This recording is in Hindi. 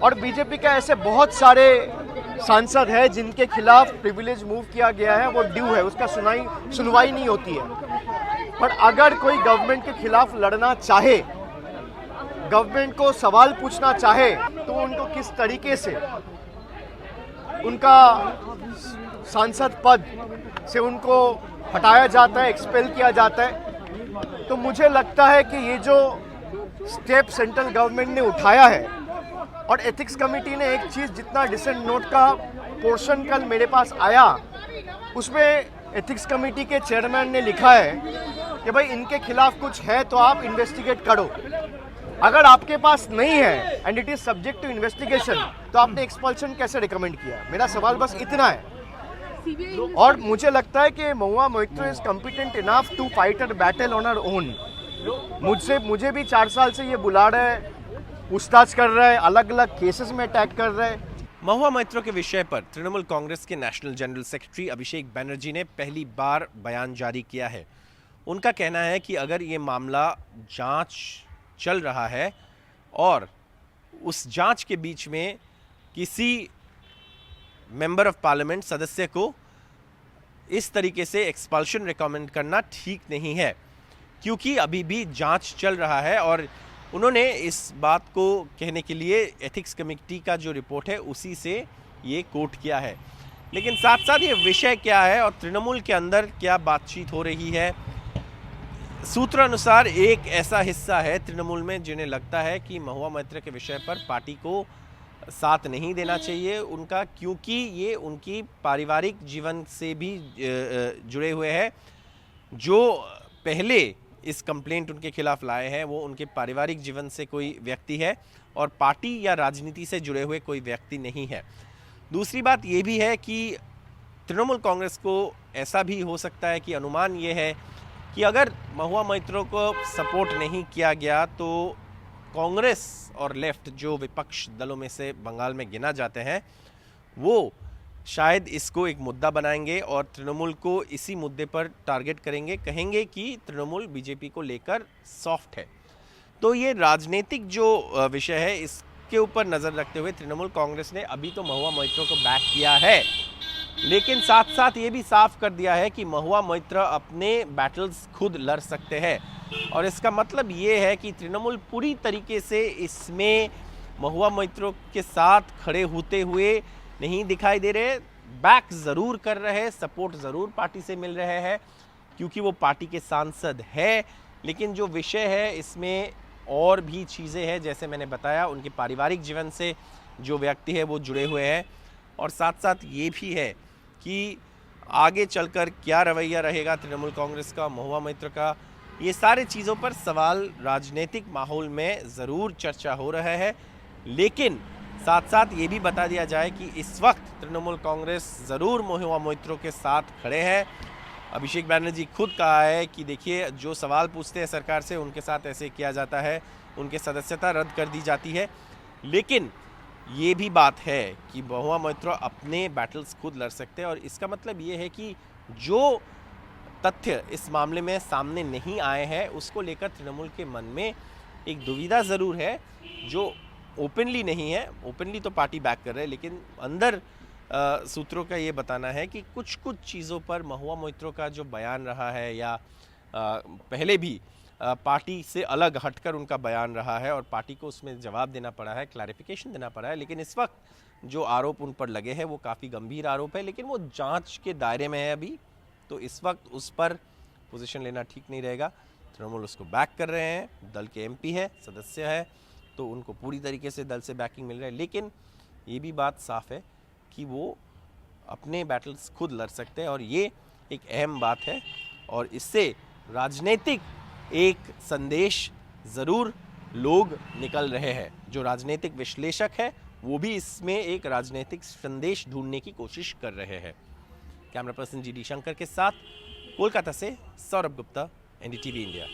और बीजेपी का ऐसे बहुत सारे सांसद हैं जिनके खिलाफ प्रिविलेज मूव किया गया है, वो ड्यू है, उसका सुनवाई नहीं होती है। पर अगर कोई गवर्नमेंट के खिलाफ लड़ना चाहे, गवर्नमेंट को सवाल पूछना चाहे, तो उनको किस तरीके से उनका सांसद पद से उनको हटाया जाता है, एक्सपेल किया जाता है। तो मुझे लगता है कि ये जो स्टेप सेंट्रल गवर्नमेंट ने उठाया है, और एथिक्स कमेटी ने एक चीज़, जितना डिसेंट नोट का पोर्शन कल मेरे पास आया, उसमें एथिक्स कमेटी के चेयरमैन ने लिखा है कि भाई इनके खिलाफ कुछ है तो आप इन्वेस्टिगेट करो। अगर आपके पास नहीं है and it is subject to investigation, तो आपने एक्सपल्शन कैसे रिकमेंड किया? मेरा सवाल बस इतना है। और मुझे लगता है कि Mahua Moitra is competent enough to fight a battle on her own. मुझे भी 4 साल से ये बुला रहा है, पूछताछ कर रहा है, अलग अलग केसेस में अटैक कर रहा है। महुआ मोइत्रो के विषय पर तृणमूल कांग्रेस के national general secretary Abhishek Banerjee ने पहली बार बयान जारी किया है। उनका कहना है कि अगर ये मामला जांच चल रहा है और उस जांच के बीच में किसी मेंबर ऑफ पार्लियामेंट सदस्य को इस तरीके से एक्सपल्शन रिकमेंड करना ठीक नहीं है, क्योंकि अभी भी जांच चल रहा है। और उन्होंने इस बात को कहने के लिए एथिक्स कमेटी का जो रिपोर्ट है उसी से ये कोट किया है। लेकिन साथ साथ ये विषय क्या है और तृणमूल के अंदर क्या बातचीत हो रही है, सूत्र अनुसार एक ऐसा हिस्सा है तृणमूल में जिन्हें लगता है कि महुआ मोइत्रो के विषय पर पार्टी को साथ नहीं देना चाहिए उनका, क्योंकि ये उनकी पारिवारिक जीवन से भी जुड़े हुए हैं। जो पहले इस कंप्लेंट उनके खिलाफ लाए हैं वो उनके पारिवारिक जीवन से कोई व्यक्ति है और पार्टी या राजनीति से जुड़े हुए कोई व्यक्ति नहीं है। दूसरी बात ये भी है कि तृणमूल कांग्रेस को ऐसा भी हो सकता है कि अनुमान ये है कि अगर महुआ मोइत्रो को सपोर्ट नहीं किया गया तो कांग्रेस और लेफ्ट, जो विपक्ष दलों में से बंगाल में गिना जाते हैं, वो शायद इसको एक मुद्दा बनाएंगे और तृणमूल को इसी मुद्दे पर टारगेट करेंगे, कहेंगे कि तृणमूल बीजेपी को लेकर सॉफ्ट है। तो ये राजनीतिक जो विषय है इसके ऊपर नज़र रखते हुए तृणमूल कांग्रेस ने अभी तो महुआ मोइत्रो को बैक किया है, लेकिन साथ साथ ये भी साफ कर दिया है कि महुआ मोइत्रो अपने बैटल्स खुद लड़ सकते हैं। और इसका मतलब ये है कि तृणमूल पूरी तरीके से इसमें महुआ मोइत्रो के साथ खड़े होते हुए नहीं दिखाई दे रहे, बैक ज़रूर कर रहे हैं, सपोर्ट ज़रूर पार्टी से मिल रहे हैं क्योंकि वो पार्टी के सांसद है। लेकिन जो विषय है इसमें और भी चीज़ें हैं, जैसे मैंने बताया उनके पारिवारिक जीवन से जो व्यक्ति है वो जुड़े हुए हैं। और साथ साथ ये भी है कि आगे चलकर क्या रवैया रहेगा तृणमूल कांग्रेस का, महुआ मोइत्रो का, ये सारे चीज़ों पर सवाल राजनीतिक माहौल में ज़रूर चर्चा हो रहा है। लेकिन साथ साथ ये भी बता दिया जाए कि इस वक्त तृणमूल कांग्रेस ज़रूर महुआ मोइत्रो के साथ खड़े हैं। अभिषेक बनर्जी खुद कहा है कि देखिए, जो सवाल पूछते हैं सरकार से उनके साथ ऐसे किया जाता है, उनके सदस्यता रद्द कर दी जाती है। लेकिन ये भी बात है कि महुआ मोइत्रो अपने बैटल्स खुद लड़ सकते हैं और इसका मतलब ये है कि जो तथ्य इस मामले में सामने नहीं आए हैं उसको लेकर तृणमूल के मन में एक दुविधा ज़रूर है, जो ओपनली नहीं है। ओपनली तो पार्टी बैक कर रहे हैं, लेकिन अंदर सूत्रों का ये बताना है कि कुछ चीज़ों पर महुआ मोइत्रो का जो बयान रहा है या पहले भी पार्टी से अलग हटकर उनका बयान रहा है और पार्टी को उसमें जवाब देना पड़ा है, क्लैरिफिकेशन देना पड़ा है। लेकिन इस वक्त जो आरोप उन पर लगे हैं वो काफ़ी गंभीर आरोप है, लेकिन वो जांच के दायरे में है अभी, तो इस वक्त उस पर पोजीशन लेना ठीक नहीं रहेगा। तृणमूल उसको बैक कर रहे हैं, दल के एमपी है, सदस्य है, तो उनको पूरी तरीके से दल से बैकिंग मिल रहा है। लेकिन ये भी बात साफ है कि वो अपने बैटल्स खुद लड़ सकते हैं और ये एक अहम बात है और इससे राजनीतिक एक संदेश ज़रूर लोग निकल रहे हैं। जो राजनीतिक विश्लेषक है वो भी इसमें एक राजनीतिक संदेश ढूंढने की कोशिश कर रहे हैं। कैमरा पर्सन GD शंकर के साथ कोलकाता से सौरभ गुप्ता, NDTV इंडिया।